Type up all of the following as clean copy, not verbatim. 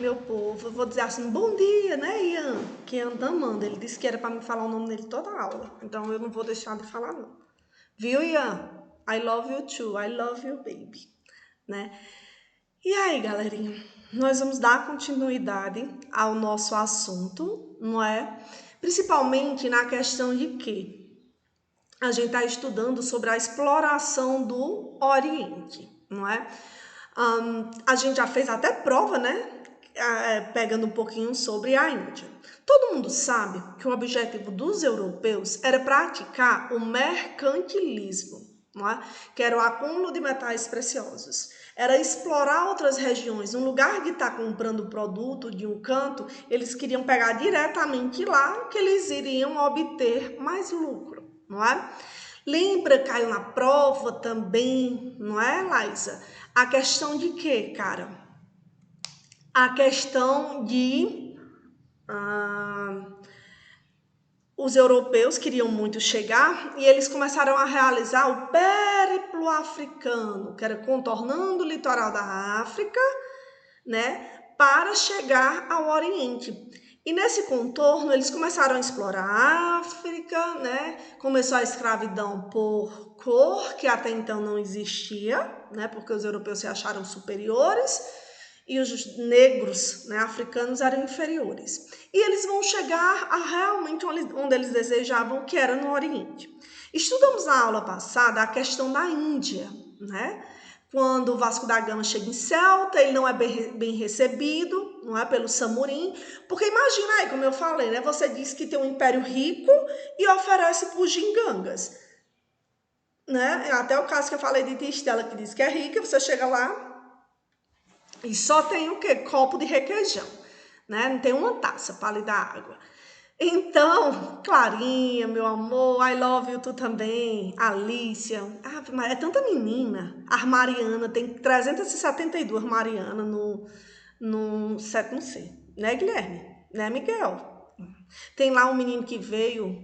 meu povo. Eu vou dizer assim, bom dia, né, Ian? Que Ian tá amando. Ele disse que era pra me falar o nome dele toda a aula. Então eu não vou deixar de falar, não. Viu, Ian? I love you too. I love you, baby. Né? E aí, galerinha? Nós vamos dar continuidade ao nosso assunto, não é? Principalmente na questão de que a gente está estudando sobre a exploração do Oriente, não é? A gente já fez até prova, né? Pegando um pouquinho sobre a Índia. Todo mundo sabe que o objetivo dos europeus era praticar o mercantilismo, não é? Que era o acúmulo de metais preciosos. Era explorar outras regiões. No lugar de estar comprando produto de um canto, eles queriam pegar diretamente lá que eles iriam obter mais lucro, não é? Lembra, caiu na prova também, não é, Laísa? A questão de quê, cara? A questão de... os europeus queriam muito chegar e eles começaram a realizar o périplo africano, que era contornando o litoral da África, né, para chegar ao Oriente. E nesse contorno eles começaram a explorar a África, né? Começou a escravidão por cor, que até então não existia, né? Porque os europeus se acharam superiores e os negros, né, africanos eram inferiores. E eles vão chegar a realmente onde eles desejavam, que era no Oriente. Estudamos na aula passada a questão da Índia, né? Quando o Vasco da Gama chega em Celta, ele não é bem recebido, não é, pelo Samurim, porque imagina aí, como eu falei, né? Você diz que tem um império rico e oferece bugigangas, né? Até o caso que eu falei de Tia Estela, que diz que é rica, você chega lá e só tem o quê? Copo de requeijão, né? Não tem uma taça para lhe dar água. Então, Clarinha, meu amor, I love you, tu também, Alicia, mas é tanta menina. A Mariana, tem 372 Mariana no sétimo C, né, Guilherme? Né, Miguel? Tem lá um menino que veio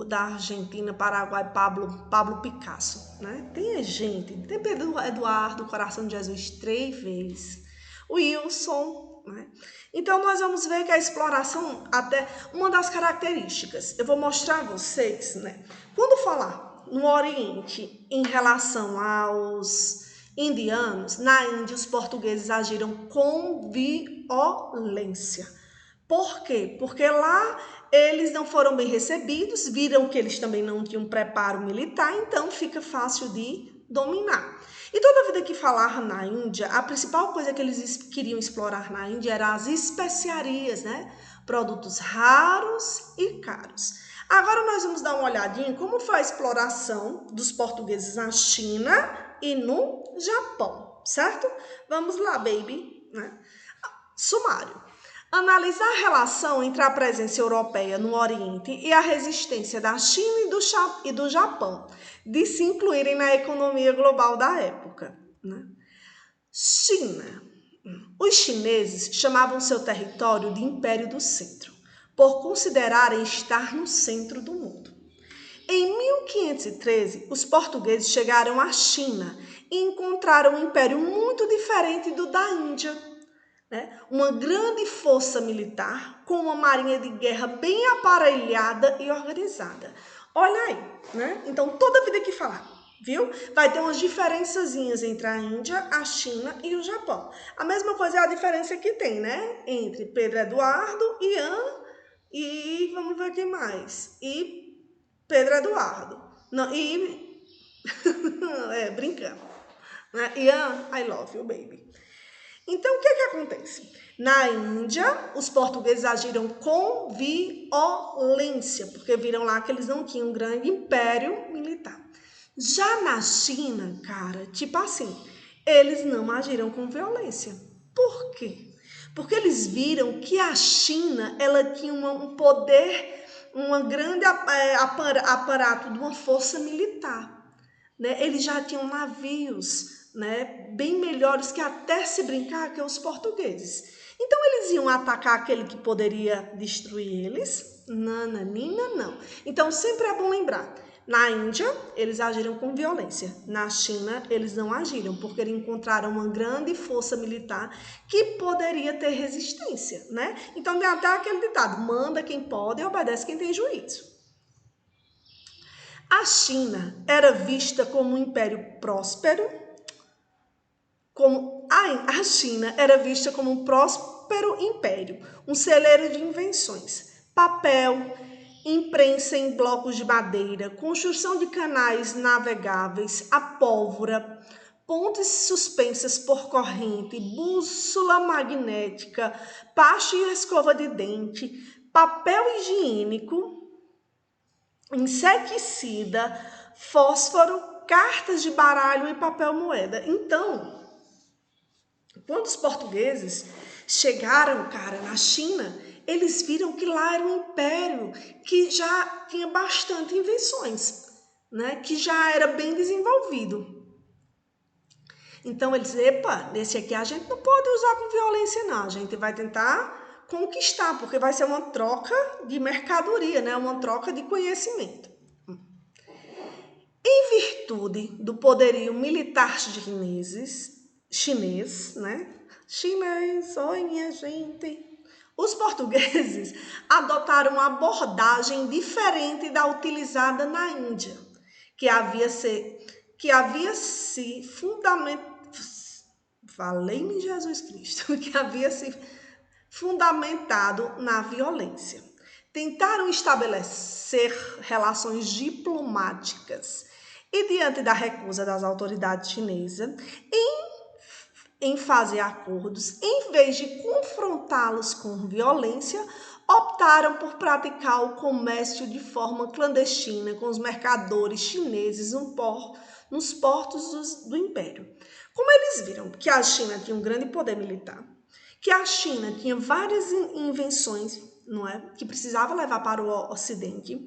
da Argentina, Paraguai, Pablo Picasso, né? Tem gente, tem Pedro Eduardo, Coração de Jesus, 3 vezes. O Wilson, né? Então, nós vamos ver que a exploração, até uma das características, eu vou mostrar a vocês, né? Quando falar no Oriente em relação aos indianos, na Índia os portugueses agiram com violência. Por quê? Porque lá eles não foram bem recebidos, viram que eles também não tinham preparo militar, então fica fácil de dominar. E toda vida que falar na Índia, a principal coisa que eles queriam explorar na Índia era as especiarias, né? Produtos raros e caros. Agora nós vamos dar uma olhadinha em como foi a exploração dos portugueses na China e no Japão, certo? Vamos lá, baby, né? Sumário. Analisar a relação entre a presença europeia no Oriente e a resistência da China e do Japão de se incluírem na economia global da época, né? China. Os chineses chamavam seu território de Império do Centro, por considerarem estar no centro do mundo. Em 1513, os portugueses chegaram à China e encontraram um império muito diferente do da Índia, né? Uma grande força militar com uma marinha de guerra bem aparelhada e organizada. Olha aí, né? Então, toda vida que falar, viu? Vai ter umas diferençazinhas entre a Índia, a China e o Japão. A mesma coisa é a diferença que tem, né? Entre Pedro Eduardo, Ian e vamos ver quem mais. E Pedro Eduardo. Não, e brincando. Né? Ian, I love you, baby. Então, o que acontece? Na Índia, os portugueses agiram com violência, porque viram lá que eles não tinham um grande império militar. Já na China, cara, tipo assim, eles não agiram com violência. Por quê? Porque eles viram que a China, ela tinha um poder, um grande aparato de uma força militar, né? Eles já tinham navios, né, bem melhores que até se brincar que os portugueses. Então eles iam atacar aquele que poderia destruir eles? Nananina, não. Então sempre é bom lembrar, Na Índia, eles agiram com violência. Na China, eles não agiram, porque eles encontraram uma grande força militar que poderia ter resistência, né? Então, tem até aquele ditado, manda quem pode e obedece quem tem juízo. A China era vista como um império próspero, a China era vista como um próspero império, um celeiro de invenções, papel, imprensa em blocos de madeira, construção de canais navegáveis, a pólvora, pontes suspensas por corrente, bússola magnética, pasta e escova de dente, papel higiênico, inseticida, fósforo, cartas de baralho e papel moeda. Então, quando os portugueses chegaram, cara, na China, eles viram que lá era um império que já tinha bastante invenções, né? Que já era bem desenvolvido. Então eles, epa, nesse aqui a gente não pode usar com violência não, a gente vai tentar conquistar, porque vai ser uma troca de mercadoria, né? Uma troca de conhecimento. Em virtude do poderio militar chinês, né? Chinês, oi minha gente. Os portugueses adotaram uma abordagem diferente da utilizada na Índia, que havia se fundamentado na violência. Tentaram estabelecer relações diplomáticas e, diante da recusa das autoridades chinesas em fazer acordos, em vez de confrontá-los com violência, optaram por praticar o comércio de forma clandestina com os mercadores chineses nos portos do Império. Como eles viram que a China tinha um grande poder militar, que a China tinha várias invenções, não é, que precisava levar para o Ocidente,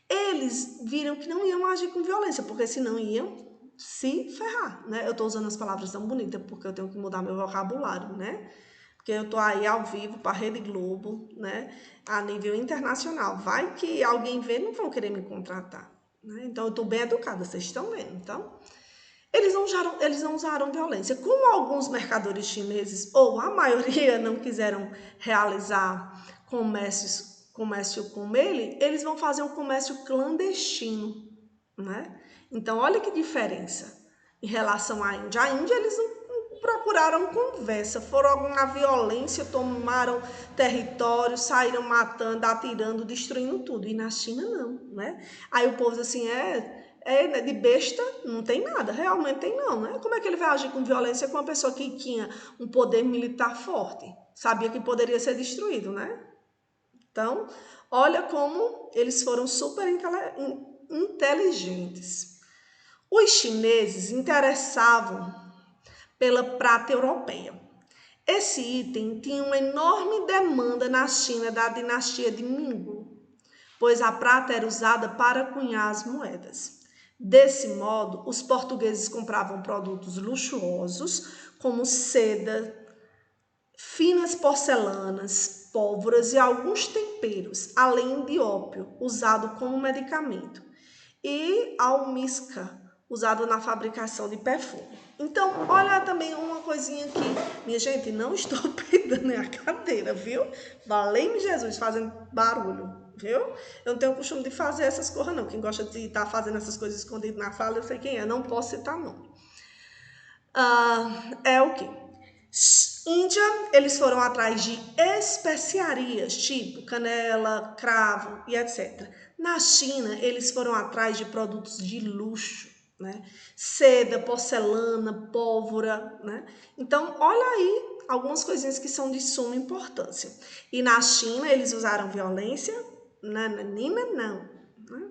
eles viram que não iam agir com violência, porque senão iam se ferrar, né? Eu estou usando as palavras tão bonitas porque eu tenho que mudar meu vocabulário, né? Porque eu estou aí ao vivo para a Rede Globo, né? A nível internacional. Vai que alguém vê, não vão querer me contratar, né? Então, eu estou bem educada, vocês estão vendo. Então, eles não usaram violência. Como alguns mercadores chineses, ou a maioria, não quiseram realizar comércio com ele, eles vão fazer um comércio clandestino, né? Então, olha que diferença em relação à Índia. A Índia, eles não procuraram conversa, foram na violência, tomaram território, saíram matando, atirando, destruindo tudo. E na China, não, né? Aí o povo diz assim, de besta, não tem nada, realmente tem não, né? Como é que ele vai agir com violência com uma pessoa que tinha um poder militar forte? Sabia que poderia ser destruído, né? Então, olha como eles foram super inteligentes. Os chineses interessavam pela prata europeia. Esse item tinha uma enorme demanda na China da dinastia de Ming, pois a prata era usada para cunhar as moedas. Desse modo, os portugueses compravam produtos luxuosos, como seda, finas porcelanas, pólvoras e alguns temperos, além de ópio, usado como medicamento, e almíscar, usado na fabricação de perfume. Então, olha também uma coisinha aqui. Minha gente, não estou peidando na cadeira, viu? Valeu-me Jesus, fazendo barulho, viu? Eu não tenho o costume de fazer essas coisas, não. Quem gosta de estar fazendo essas coisas escondidas na sala, eu sei quem é. Não posso citar nome. É o quê? Índia, eles foram atrás de especiarias, tipo canela, cravo e etc. Na China, eles foram atrás de produtos de luxo, né? Seda, porcelana, pólvora, né? Então, olha aí algumas coisinhas que são de suma importância. E na China, eles usaram violência? Nananina, não. Né?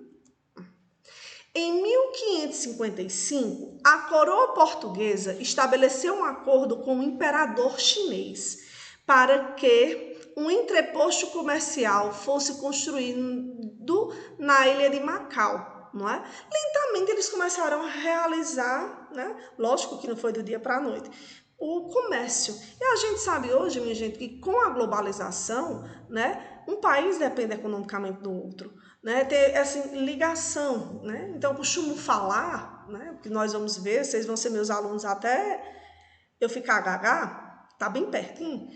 Em 1555, a coroa portuguesa estabeleceu um acordo com o imperador chinês para que um entreposto comercial fosse construído na ilha de Macau, não é? Lentamente eles começaram a realizar, né? Lógico que não foi do dia para a noite, o comércio. E a gente sabe hoje, minha gente, que com a globalização, né, um país depende economicamente do outro. né, ter essa ligação, né? Então, eu costumo falar, né, que nós vamos ver, vocês vão ser meus alunos até eu ficar gaga, tá bem pertinho,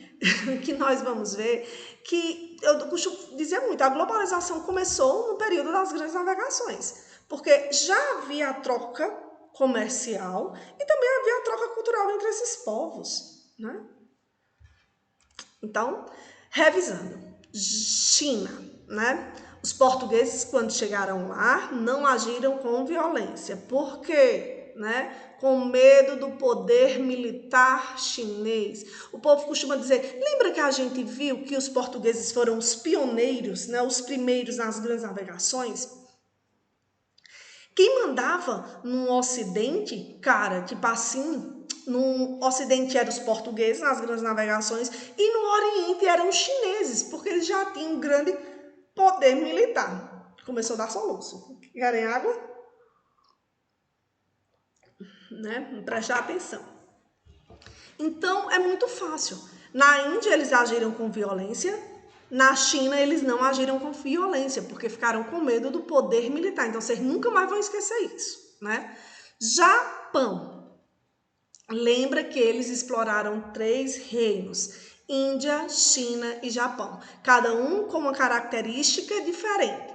que nós vamos ver que eu costumo dizer muito, a globalização começou no período das grandes navegações, porque já havia a troca comercial e também havia a troca cultural entre esses povos, né? Então, revisando, China, né? Os portugueses, quando chegaram lá, não agiram com violência. Por quê? Né? Com medo do poder militar chinês. O povo costuma dizer, lembra que a gente viu que os portugueses foram os pioneiros, né? Os primeiros nas grandes navegações? Quem mandava no Ocidente, cara, tipo assim, no Ocidente eram os portugueses nas grandes navegações e no Oriente eram os chineses, porque eles já tinham um grande poder militar. Começou a dar soluço. Querem água? Né? Prestar atenção. Então, é muito fácil. Na Índia, eles agiram com violência. Na China, eles não agiram com violência, porque ficaram com medo do poder militar. Então, vocês nunca mais vão esquecer isso, né? Japão. Lembra que eles exploraram 3 reinos: Índia, China e Japão. Cada um com uma característica diferente.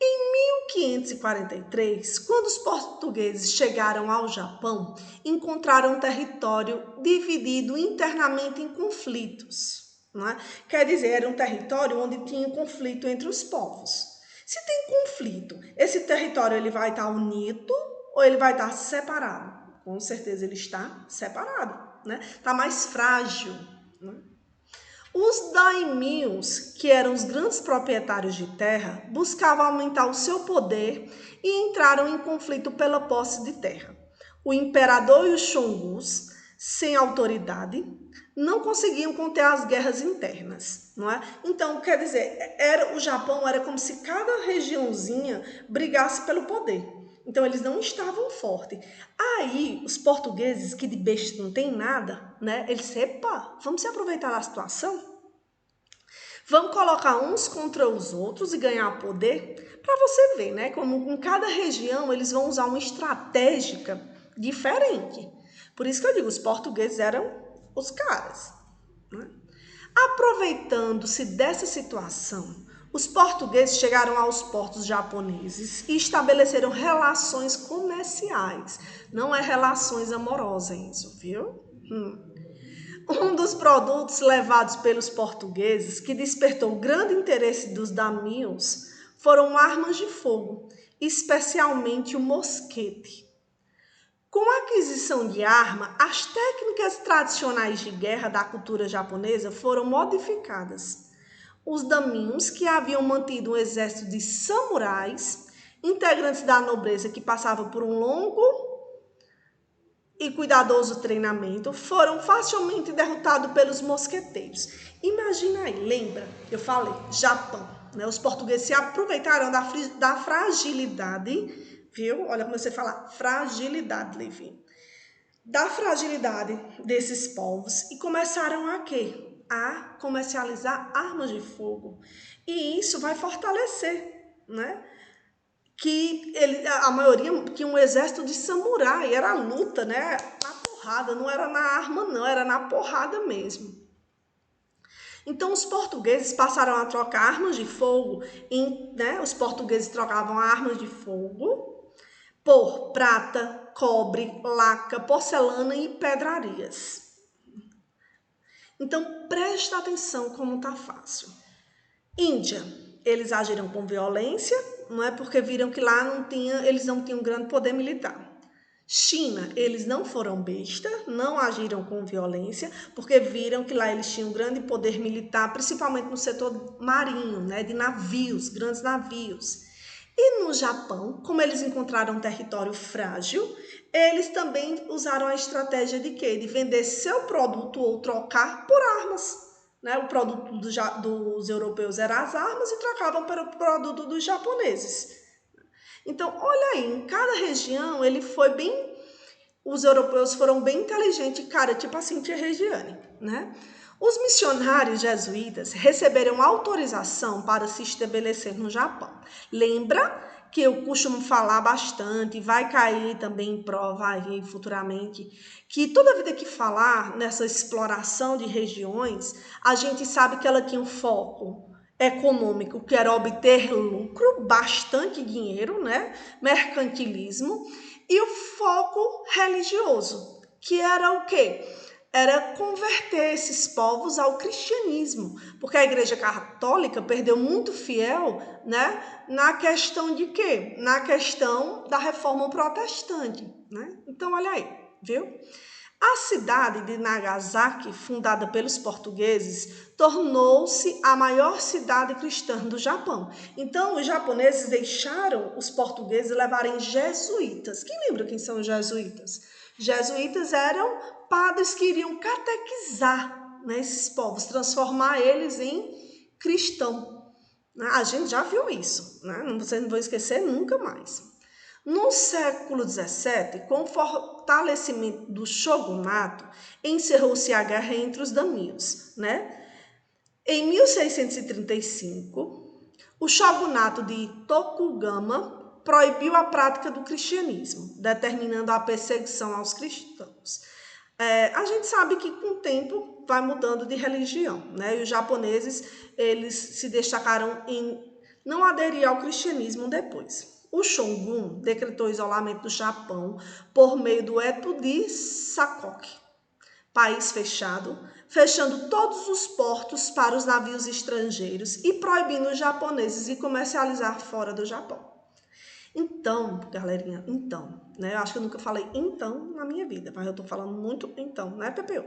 Em 1543, quando os portugueses chegaram ao Japão, encontraram um território dividido internamente em conflitos. Não é? Quer dizer, era um território onde tinha conflito entre os povos. Se tem conflito, esse território ele vai estar unido ou ele vai estar separado? Com certeza ele está separado, né? Está mais frágil, né? Os daimios, que eram os grandes proprietários de terra, buscavam aumentar o seu poder e entraram em conflito pela posse de terra. O imperador e os shoguns, sem autoridade, não conseguiam conter as guerras internas, não é? Então, quer dizer, o Japão era como se cada regiãozinha brigasse pelo poder. Então, eles não estavam fortes. Aí, os portugueses, que de besta não tem nada, né? Eles, epa, vamos se aproveitar da situação? Vamos colocar uns contra os outros e ganhar poder? Para você ver, né? Como em cada região eles vão usar uma estratégia diferente. Por isso que eu digo, os portugueses eram os caras, né? Aproveitando-se dessa situação, os portugueses chegaram aos portos japoneses e estabeleceram relações comerciais. Não é relações amorosas isso, viu? Um dos produtos levados pelos portugueses que despertou o grande interesse dos daimios foram armas de fogo, especialmente o mosquete. Com a aquisição de arma, as técnicas tradicionais de guerra da cultura japonesa foram modificadas. Os daimios, que haviam mantido um exército de samurais, integrantes da nobreza que passava por um longo e cuidadoso treinamento, foram facilmente derrotados pelos mosqueteiros. Imagina aí, lembra? Eu falei, Japão, né? Os portugueses se aproveitaram da fragilidade, viu? Olha como você fala, fragilidade, Levi. Da fragilidade desses povos e começaram a quê? A comercializar armas de fogo. E isso vai fortalecer, né? Que a maioria tinha um exército de samurai, era a luta, né? Na porrada, não era na arma não, era na porrada mesmo. Então os portugueses passaram a trocar armas de fogo, né? Os portugueses trocavam armas de fogo por prata, cobre, laca, porcelana e pedrarias. Então presta atenção como tá fácil. Índia, eles agiram com violência, não é porque viram que lá eles não tinham grande poder militar. China, eles não foram besta, não agiram com violência, porque viram que lá eles tinham grande poder militar, principalmente no setor marinho, né, de navios, grandes navios. E no Japão, como eles encontraram um território frágil, eles também usaram a estratégia de quê? De vender seu produto ou trocar por armas. Né? O produto dos europeus era as armas e trocavam pelo produto dos japoneses. Então, olha aí, em cada região os europeus foram bem inteligentes, cara, tipo assim, tia Regiane, né? Os missionários jesuítas receberam autorização para se estabelecer no Japão. Lembra que eu costumo falar bastante, vai cair também em prova aí futuramente, que toda vida que falar nessa exploração de regiões, a gente sabe que ela tinha um foco econômico, que era obter lucro, bastante dinheiro, né? Mercantilismo, e o foco religioso, que era o quê? Era converter esses povos ao cristianismo, porque a Igreja Católica perdeu muito fiel, né, na questão de quê? Na questão da reforma protestante, né? Então, olha aí, viu? A cidade de Nagasaki, fundada pelos portugueses, tornou-se a maior cidade cristã do Japão. Então, os japoneses deixaram os portugueses levarem jesuítas. Quem lembra quem são os jesuítas? Jesuítas eram padres que iriam catequizar, né, esses povos, transformar eles em cristão. A gente já viu isso, né? Vocês não vão esquecer nunca mais. No século XVII, com o fortalecimento do shogunato, encerrou-se a guerra entre os daimyos, né? Em 1635, o shogunato de Tokugama proibiu a prática do cristianismo, determinando a perseguição aos cristãos. A gente sabe que com o tempo vai mudando de religião, né? E os japoneses, eles se destacaram em não aderir ao cristianismo depois. O Shogun decretou o isolamento do Japão por meio do Edo de Sakoki, país fechado, fechando todos os portos para os navios estrangeiros e proibindo os japoneses de comercializar fora do Japão. Então, galerinha, né? Eu acho que eu nunca falei então na minha vida, mas eu tô falando muito então, né, Pepeu?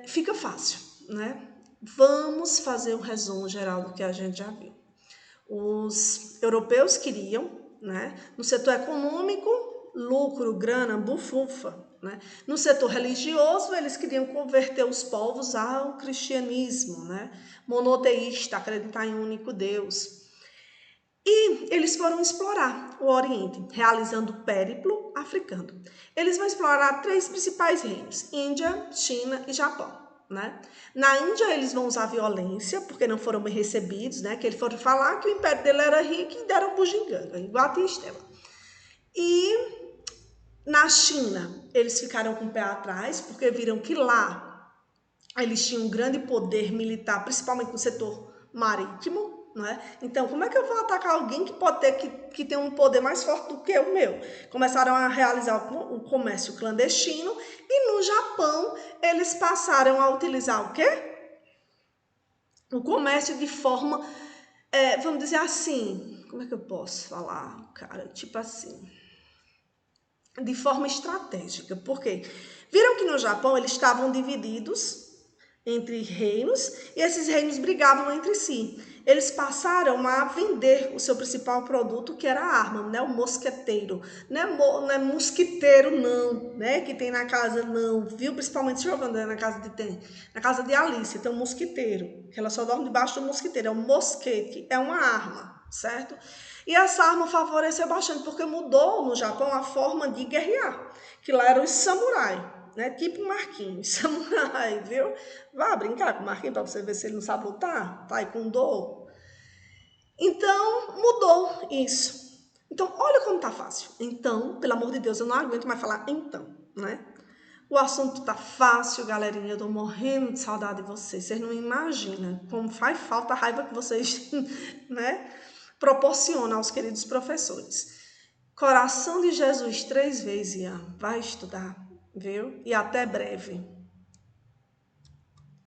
Fica fácil, né? Vamos fazer um resumo geral do que a gente já viu. Os europeus queriam, né, no setor econômico, lucro, grana, bufunfa, né? No setor religioso, eles queriam converter os povos ao cristianismo, né? Monoteísta, acreditar em um único Deus. E eles foram explorar o Oriente, realizando o périplo africano. Eles vão explorar 3 principais reinos: Índia, China e Japão. Né? Na Índia, eles vão usar violência, porque não foram bem recebidos, né? Que eles foram falar que o império dele era rico e deram bugiganga, igual a tia Estela. E na China, eles ficaram com o pé atrás, porque viram que lá eles tinham um grande poder militar, principalmente no setor marítimo. Não é? Então, como é que eu vou atacar alguém que pode ter que tem um poder mais forte do que o meu? Começaram a realizar o comércio clandestino e no Japão eles passaram a utilizar o quê? O comércio de forma, vamos dizer assim, como é que eu posso falar, cara? Tipo assim, de forma estratégica. Por quê? Viram que no Japão eles estavam divididos entre reinos, e esses reinos brigavam entre si. Eles passaram a vender o seu principal produto, que era a arma, né? O mosqueteiro. Não é mosquiteiro, não, né? Que tem na casa, não, viu? Principalmente jogando na casa de Alice, tem um mosquiteiro, que ela só dorme debaixo do mosquiteiro. É um mosquete, é uma arma, certo? E essa arma favoreceu bastante, porque mudou no Japão a forma de guerrear, que lá eram os samurais. Né? Tipo Marquinhos, samurai, viu? Vá brincar com o Marquinhos para você ver se ele não sabe lutar, taekwondo. Então, mudou isso. Então, olha como tá fácil. Então, pelo amor de Deus, eu não aguento mais falar então, né? O assunto tá fácil, galerinha. Eu tô morrendo de saudade de vocês. Vocês não imaginam como faz falta a raiva que vocês, né, proporcionam aos queridos professores. Coração de Jesus 3 vezes, Ian. Vai estudar. Viu? E até breve.